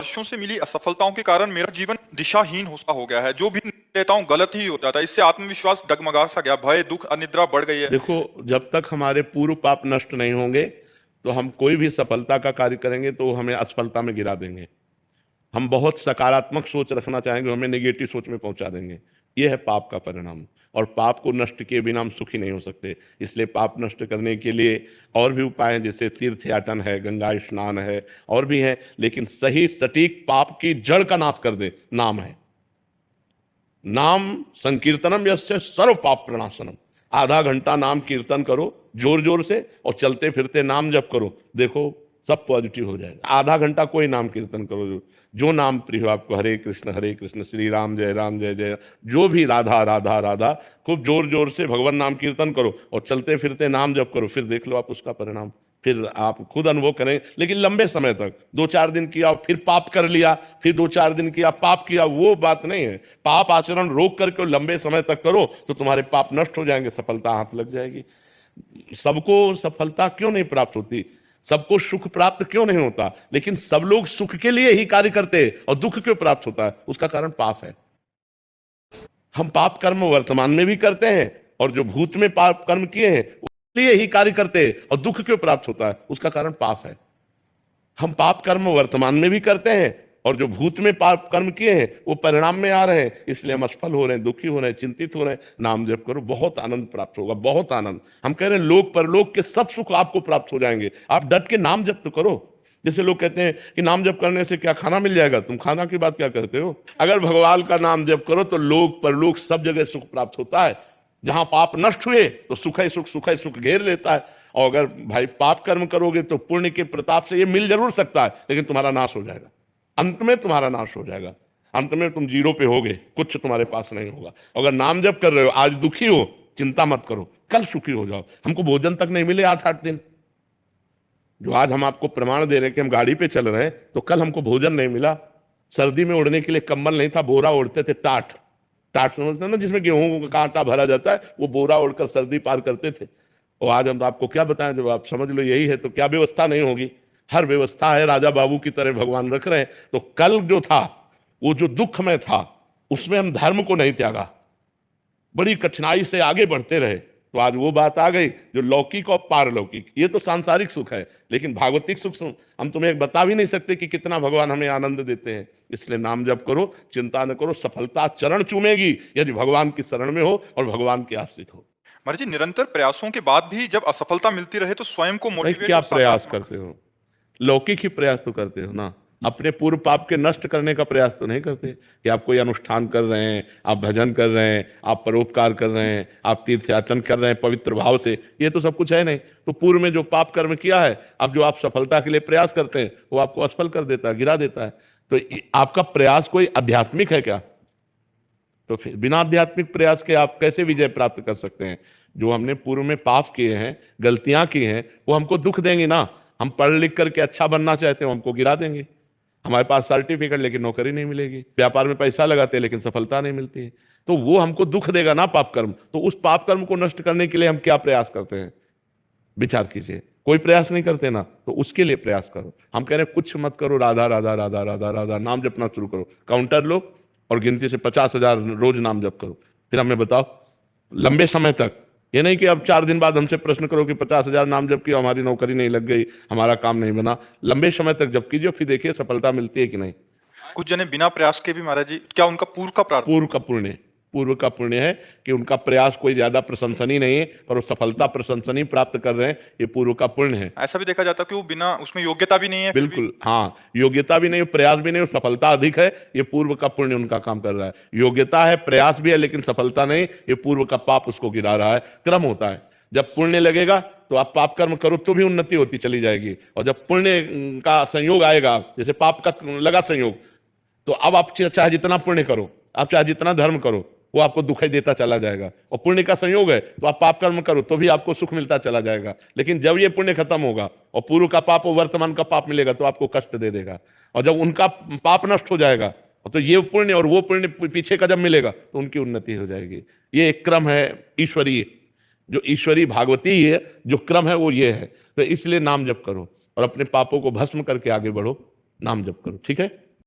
वर्षों से मिली असफलताओं के कारण मेरा जीवन दिशाहीन सा हो गया है। जो भी लेता हूँ गलत ही हो जाता है। इससे आत्मविश्वास डगमगा सा गया, भय, दुख, अनिद्रा बढ़ गई है। देखो, जब तक हमारे पूर्व पाप नष्ट नहीं होंगे तो हम कोई भी सफलता का कार्य करेंगे तो हमें असफलता में गिरा देंगे। हम बहुत सकारात्मक सोच रखना चाहेंगे, हमें नेगेटिव सोच में पहुंचा देंगे। यह है पाप का परिणाम। और पाप को नष्ट किए बिना हम सुखी नहीं हो सकते। इसलिए पाप नष्ट करने के लिए और भी उपाय हैं, जैसे तीर्थयाटन है, गंगा स्नान है, और भी है। लेकिन सही सटीक पाप की जड़ का नाश कर दे नाम है। नाम संकीर्तनम यस्य सर्व पाप प्रणाशनम। आधा घंटा नाम कीर्तन करो जोर जोर से, और चलते फिरते नाम जप करो, देखो सब पॉजिटिव हो जाएगा। आधा घंटा कोई नाम कीर्तन करो, जो नाम प्रिय हो आपको, हरे कृष्ण श्री राम जय जय, जो भी राधा राधा राधा, खूब जोर जोर से भगवान नाम कीर्तन करो और चलते फिरते नाम जप करो। फिर देख लो आप उसका परिणाम, फिर आप खुद अनुभव करें। लेकिन लंबे समय तक, 2-4 दिन किया फिर पाप कर लिया, फिर 2-4 दिन किया पाप किया, वो बात नहीं है। पाप आचरण रोक करके लंबे समय तक करो तो तुम्हारे पाप नष्ट हो जाएंगे, सफलता हाथ लग जाएगी। सबको सफलता क्यों नहीं प्राप्त होती, सबको सुख प्राप्त क्यों नहीं होता, लेकिन सब लोग सुख के लिए ही कार्य करते हैं और दुख क्यों प्राप्त होता है? उसका कारण पाप है। हम पाप कर्म वर्तमान में भी करते हैं, और जो भूत में पाप कर्म किए हैं उसके लिए ही कार्य करते हैं, और दुख क्यों प्राप्त होता है? उसका कारण पाप है। हम पाप कर्म वर्तमान में भी करते हैं, और जो भूत में पाप कर्म किए हैं वो परिणाम में आ रहे हैं, इसलिए हम असफल हो रहे हैं, दुखी हो रहे हैं, चिंतित हो रहे हैं। नाम जप करो, बहुत आनंद प्राप्त होगा, बहुत आनंद। हम कह रहे हैं लोक परलोक के सब सुख आपको प्राप्त हो जाएंगे। आप डट के नाम जप तो करो। जैसे लोग कहते हैं कि नाम जप करने से क्या खाना मिल जाएगा, तुम खाना की बात क्या करते हो? अगर भगवान का नाम जप करो तो लोक परलोक सब जगह सुख प्राप्त होता है। जहां पाप नष्ट हुए तो सुख ही सुख घेर लेता है। और अगर भाई पाप कर्म करोगे तो पुण्य के प्रताप से ये मिल जरूर सकता है, लेकिन तुम्हारा नाश हो जाएगा। अंत में तुम्हारा नाश हो जाएगा। अंत में तुम जीरो पे होगे, कुछ तुम्हारे पास नहीं होगा। अगर नाम जप कर रहे हो, आज दुखी हो, चिंता मत करो, कल सुखी हो जाओ। हमको भोजन तक नहीं मिले 8-8 दिन, जो आज हम आपको प्रमाण दे रहे हैं कि हम गाड़ी पे चल रहे हैं, तो कल हमको भोजन नहीं मिला। सर्दी में ओढ़ने के लिए कंबल नहीं था, बोरा ओढ़ते थे, टाट टाट समझते ना, जिसमें गेहूं का आटा भरा जाता है, वो बोरा ओढ़कर सर्दी पार करते थे। और आज हम आपको क्या बताएं, जब आप समझ लो यही है तो क्या व्यवस्था नहीं होगी? हर व्यवस्था है, राजा बाबू की तरह भगवान रख रहे हैं। तो कल जो था, वो जो दुख में था, उसमें हम धर्म को नहीं त्यागा, बड़ी कठिनाई से आगे बढ़ते रहे, तो आज वो बात आ गई जो लौकिक और पारलौकिक। ये तो सांसारिक सुख है, लेकिन भागवतिक सुख हम तुम्हें बता भी नहीं सकते कि कितना भगवान हमें आनंद देते हैं। इसलिए नाम जप करो, चिंता न करो, सफलता चरण चूमेगी यदि भगवान की शरण में हो और भगवान के आश्रित हो। महाराज जी, निरंतर प्रयासों के बाद भी जब असफलता मिलती रहे तो स्वयं को भाई मोटिवेट क्या और प्रयास सकारात्मक। करते हो? लौकिक ही प्रयास तो करते हो ना, अपने पूर्व पाप के नष्ट करने का प्रयास तो नहीं करते कि आप कोई अनुष्ठान कर रहे हैं, आप भजन कर रहे हैं, आप परोपकार कर रहे हैं, आप तीर्थयाटन कर रहे हैं पवित्र भाव से। ये तो सब कुछ है नहीं। तो पूर्व में जो पाप कर्म किया है, अब जो आप सफलता के लिए प्रयास करते हैं, वो आपको असफल कर देता है, गिरा देता है। तो आपका प्रयास कोई आध्यात्मिक है क्या? तो फिर बिना आध्यात्मिक प्रयास के आप कैसे विजय प्राप्त कर सकते हैं? जो हमने पूर्व में पाप किए हैं, गलतियां की हैं, वो हमको दुख देंगे ना। हम पढ़ लिख करके अच्छा बनना चाहते हैं, हमको गिरा देंगे। हमारे पास सर्टिफिकेट लेकिन नौकरी नहीं मिलेगी, व्यापार में पैसा लगाते हैं लेकिन सफलता नहीं मिलती है, तो वो हमको दुख देगा ना पाप कर्म। तो उस पाप कर्म को नष्ट करने के लिए हम क्या प्रयास करते हैं? विचार कीजिए। कोई प्रयास नहीं करते ना, तो उसके लिए प्रयास करो। हम कह रहे हैं कुछ मत करो, राधा राधा राधा राधा राधा नाम जपना शुरू करो। काउंटर लो और गिनती से 50,000 रोज नाम जप करो। फिर हमें बताओ लंबे समय तक। ये नहीं कि अब 4 दिन बाद हमसे प्रश्न करो कि 50,000 नाम जप किया, हमारी नौकरी नहीं लग गई, हमारा काम नहीं बना। लंबे समय तक जप कीजिए, फिर देखिए सफलता मिलती है कि नहीं। कुछ जने बिना प्रयास के भी महाराज जी, क्या उनका पूर्व का प्रार्थना? पूर्व का पुण्य है कि उनका प्रयास कोई ज्यादा प्रशंसनीय नहीं है, पर वो सफलता प्रशंसनीय प्राप्त कर रहे हैं, ये पूर्व का पुण्य है। ऐसा भी देखा जाता है कि वो बिना उसमें योग्यता भी नहीं है, फिर भी बिल्कुल, हाँ, योग्यता भी नहीं, प्रयास भी नहीं, सफलता अधिक है, ये पूर्व का पुण्य उनका काम कर रहा है। योग्यता है, प्रयास भी है, लेकिन सफलता नहीं, ये पूर्व का पाप उसको गिरा रहा है। क्रम होता है, जब पुण्य लगेगा तो आप पाप कर्म करो तो भी उन्नति होती चली जाएगी, और जब पुण्य का संयोग आएगा, जैसे पाप का लगा संयोग, तो अब आप चाहे जितना पुण्य करो, आप चाहे जितना धर्म करो, वो आपको दुख ही देता चला जाएगा। और पुण्य का संयोग है तो आप पाप कर्म करो तो भी आपको सुख मिलता चला जाएगा। लेकिन जब ये पुण्य खत्म होगा और पूर्व का पाप और वर्तमान का पाप मिलेगा तो आपको कष्ट दे देगा। और जब उनका पाप नष्ट हो जाएगा तो ये पुण्य और वो पुण्य पीछे का जब मिलेगा तो उनकी उन्नति हो जाएगी। ये एक क्रम है ईश्वरीय, जो ईश्वरीय भागवती है, जो क्रम है वो ये है। तो इसलिए नाम जप करो और अपने पापों को भस्म करके आगे बढ़ो, नाम जप करो। ठीक है।